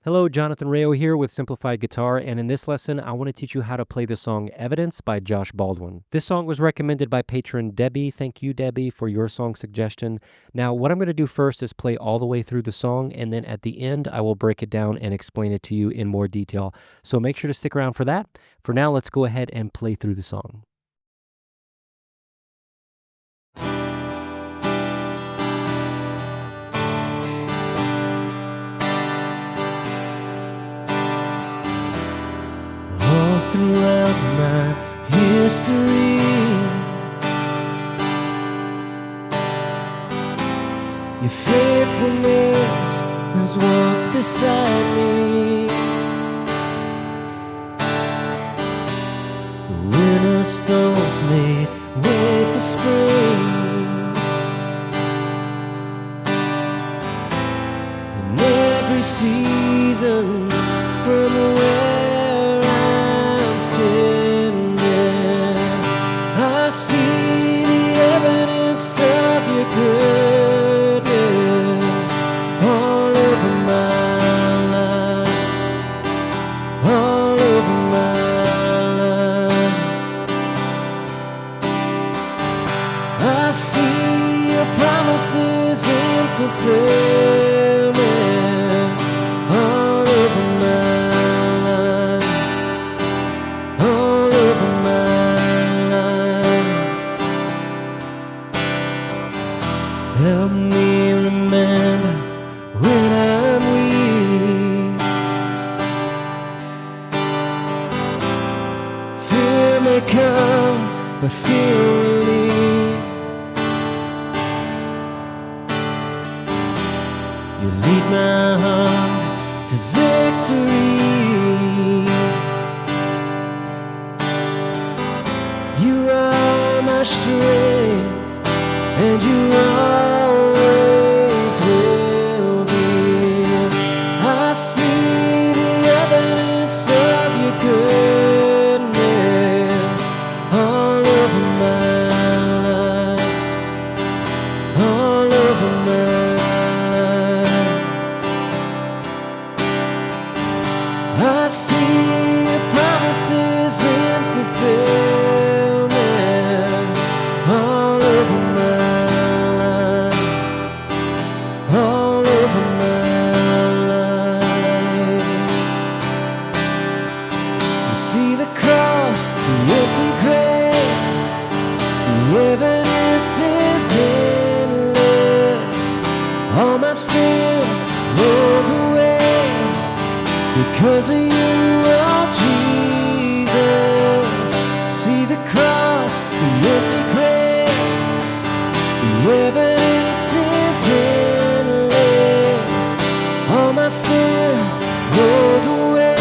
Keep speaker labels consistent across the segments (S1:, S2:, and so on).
S1: Hello, Jonathan Rayo here with Simplified Guitar, and in this lesson, I want to teach you how to play the song Evidence by Josh Baldwin. This song was recommended by Patron Debbie. Thank you, Debbie, for your song suggestion. Now, what I'm going to do first is play all the way through the song, and then at the end, I will break it down and explain it to you in more detail. So make sure to stick around for that. For now, let's go ahead and play through the song. Throughout my history, your faithfulness has walked beside me. The winter storms made way for spring, and every season from where I see the evidence of your goodness all over my life, all over my life. I see your promises in fulfillment all over my life, all over my life. Help me remember when I'm weak. Fear may come, but fear will leave. You lead my heart to victory. You are my strength, and you always will be. I see the evidence of your goodness all over my life, all over my life. I see your promises in fulfillment all over my life, all over my life. You see the cross, the empty grave, the evidence is endless. All my sin rolled away because of you, oh Jesus. See the cross, the empty grave, the evidence is endless. All my sin rolled away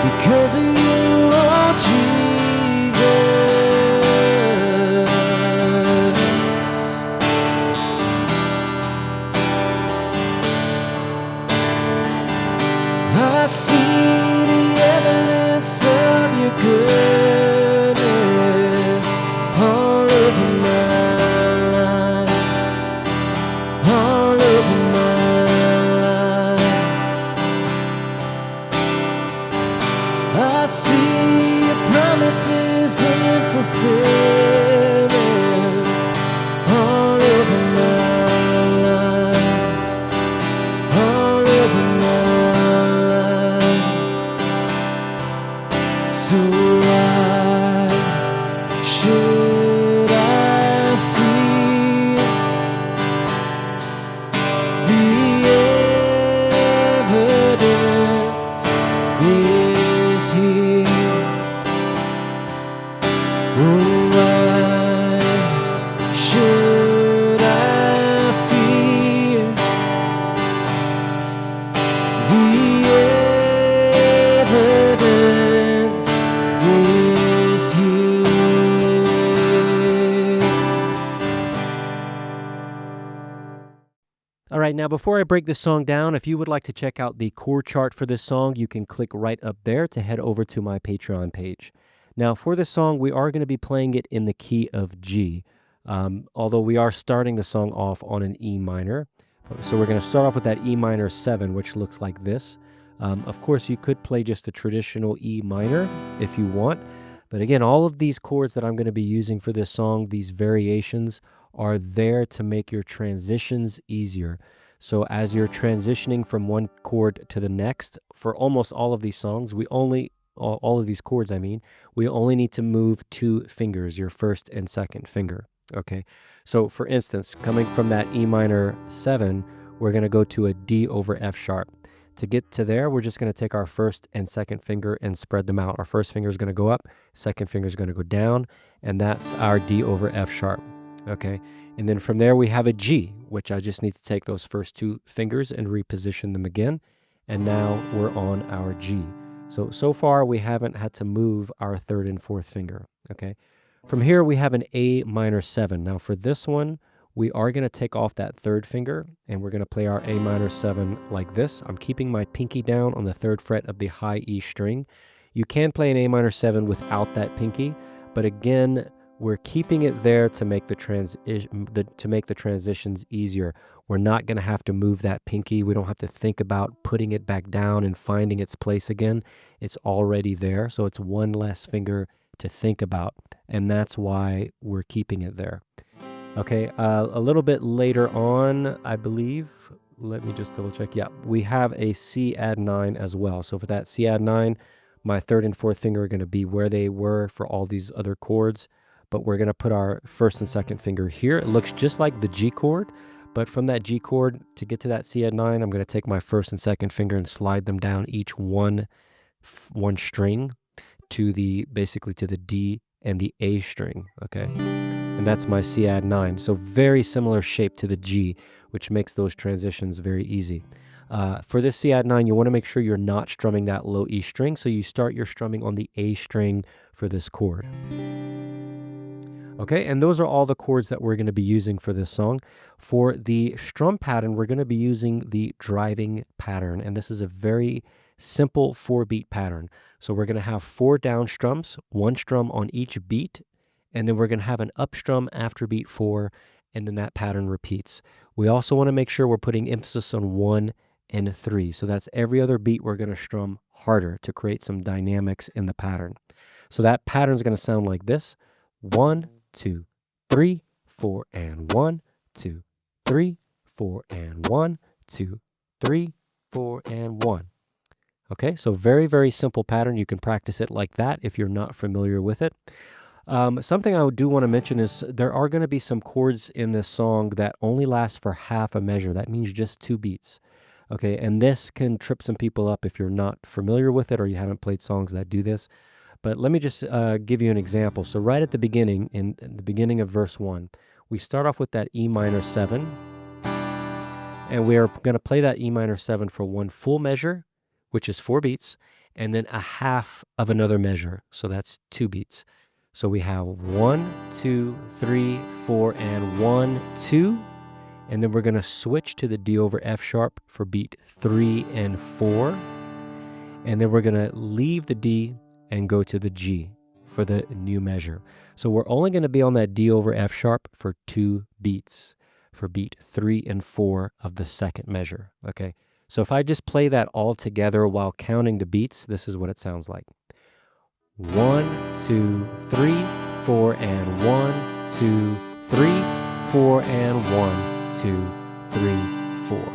S1: because of you, oh Jesus. I see the evidence of your goodness all over my life, all over my life. I see your promises in fulfillment all over my life, all over my life. So why should I fear the evidence is here? Oh, why should I fear the evidence is here? All right, now before I break this song down, if you would like to check out the chord chart for this song, you can click right up there to head over to my Patreon page. Now, for this song, we are going to be playing it in the key of G, although we are starting the song off on an E minor. So we're going to start off with that E minor 7, which looks like this. Of course, you could play just a traditional E minor if you want. But again, all of these chords that I'm going to be using for this song, these variations, are there to make your transitions easier. So as you're transitioning from one chord to the next, for almost all of these songs, all of these chords, we only need to move 2 fingers, your first and second finger. Okay, so for instance, coming from that E minor 7, we're going to go to a D over F sharp. To get to there, we're just going to take our first and second finger and spread them out. Our first finger is going to go up, second finger is going to go down, and that's our D over F sharp. Okay, and then from there we have a G, which I just need to take those first 2 fingers and reposition them again, and now we're on our G. So far we haven't had to move our third and fourth finger. Okay, from here we have an A minor 7. Now for this one, we are going to take off that third finger, and we're going to play our A minor 7 like this. I'm keeping my pinky down on the 3rd fret of the high E string. You can play an A minor 7 without that pinky, but again, we're keeping it there to make the transitions easier. We're not going to have to move that pinky. We don't have to think about putting it back down and finding its place again. It's already there, so it's one less finger to think about, and that's why we're keeping it there. Okay, a little bit later on, I believe, let me just double check. Yeah, we have a C add 9 as well. So for that C add 9, my third and fourth finger are going to be where they were for all these other chords, but we're going to put our first and second finger here. It looks just like the G chord, but from that G chord to get to that C add 9, I'm going to take my first and second finger and slide them down each one string to basically to the D and the A string, okay? And that's my C add 9. So very similar shape to the G, which makes those transitions very easy. For this C add 9, you want to make sure you're not strumming that low E string, so you start your strumming on the A string for this chord. Okay, and those are all the chords that we're going to be using for this song. For the strum pattern, we're going to be using the driving pattern, and this is a very simple 4-beat pattern. So we're going to have 4 down strums, 1 strum on each beat, and then we're going to have an up strum after beat 4, and then that pattern repeats. We also want to make sure we're putting emphasis on 1 and 3. So that's every other beat we're going to strum harder to create some dynamics in the pattern. So that pattern is going to sound like this: 1, 2, 3, 4, and 1, 2, 3, 4, and 1, 2, 3, 4, and 1. Okay, so very, very simple pattern. You can practice it like that if you're not familiar with it. Something I do want to mention is there are going to be some chords in this song that only last for half a measure. That means just 2 beats. Okay, and this can trip some people up if you're not familiar with it or you haven't played songs that do this. But let me just give you an example. So right at the beginning, in the beginning of verse 1, we start off with that E minor 7, and we are going to play that E minor 7 for 1 full measure, which is 4 beats, and then a half of another measure. So that's 2 beats. So we have 1, 2, 3, 4, and 1, 2. And then we're going to switch to the D over F sharp for beat 3 and 4. And then we're going to leave the D and go to the G for the new measure. So we're only going to be on that D over F sharp for 2 beats for beat 3 and 4 of the second measure. Okay. So if I just play that all together while counting the beats, this is what it sounds like. 1, 2, 3, 4, and 1, 2, 3, 4, and 1, 2, 3, 4.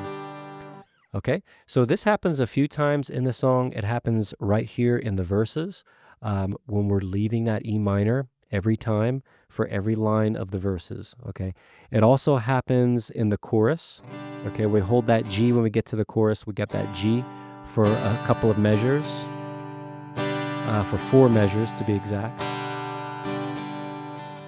S1: Okay, so this happens a few times in the song. It happens right here in the verses when we're leaving that E minor every time for every line of the verses. Okay, it also happens in the chorus. Okay, we hold that G when we get to the chorus. We get that G for a couple of measures, for 4 measures to be exact.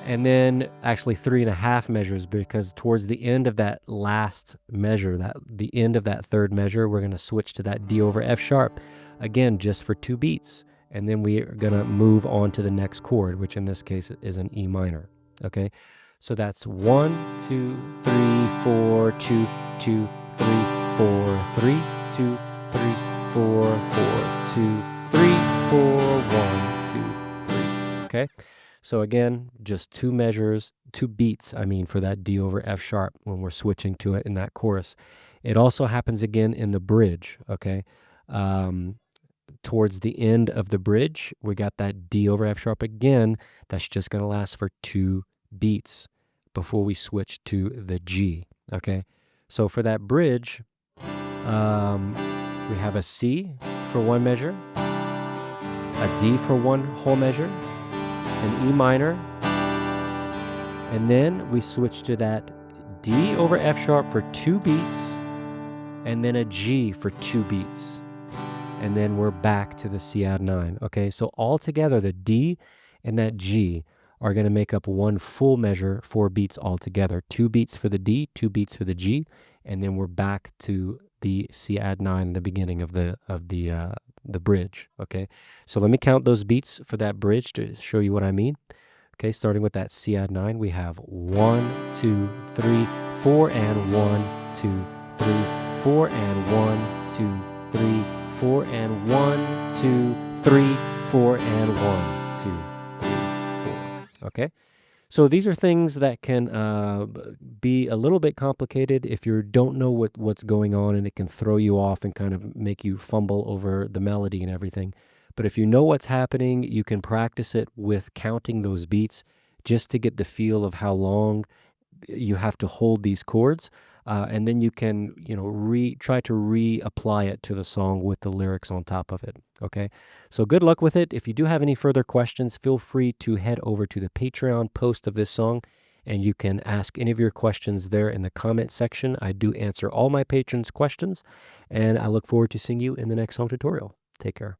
S1: And then actually 3.5 measures, because towards the end of that last measure, the end of that third measure, we're going to switch to that D over F sharp, again, just for 2 beats. And then we are going to move on to the next chord, which in this case is an E minor. Okay, so that's 1, 2, 3, 4, 2, 2, 3, 4, 3, 2, 3, 4, 4, 2, 3, 4, 1, 2, 3. Okay. So again, just two measures, two beats, I mean, for that D over F sharp when we're switching to it in that chorus. It also happens again in the bridge, okay? Towards the end of the bridge, we got that D over F sharp again. That's just going to last for two beats before we switch to the G, okay? So for that bridge, we have a C for one measure, a D for one whole measure, an E minor, and then we switch to that D over F sharp for two beats, and then a G for two beats. And then we're back to the C add 9. Okay, so all together, the D and that G are going to make up one full measure, 4 beats altogether. 2 beats for the D, 2 beats for the G, and then we're back to the C add 9 in the beginning of the bridge. Okay, so let me count those beats for that bridge to show you what I mean. Okay, starting with that C add 9, we have 1, 2, 3, 4, and 1, 2, 3, 4, and 1, 2, 3, 4, and 1, 2, 3, 4, and 1, 2, 3, 4. Okay, so these are things that can be a little bit complicated if you don't know what's going on, and it can throw you off and kind of make you fumble over the melody and everything. But if you know what's happening, you can practice it with counting those beats just to get the feel of how long you have to hold these chords. And then you can, try to reapply it to the song with the lyrics on top of it. Okay, so good luck with it. If you do have any further questions, feel free to head over to the Patreon post of this song, and you can ask any of your questions there in the comment section. I do answer all my patrons' questions, and I look forward to seeing you in the next song tutorial. Take care.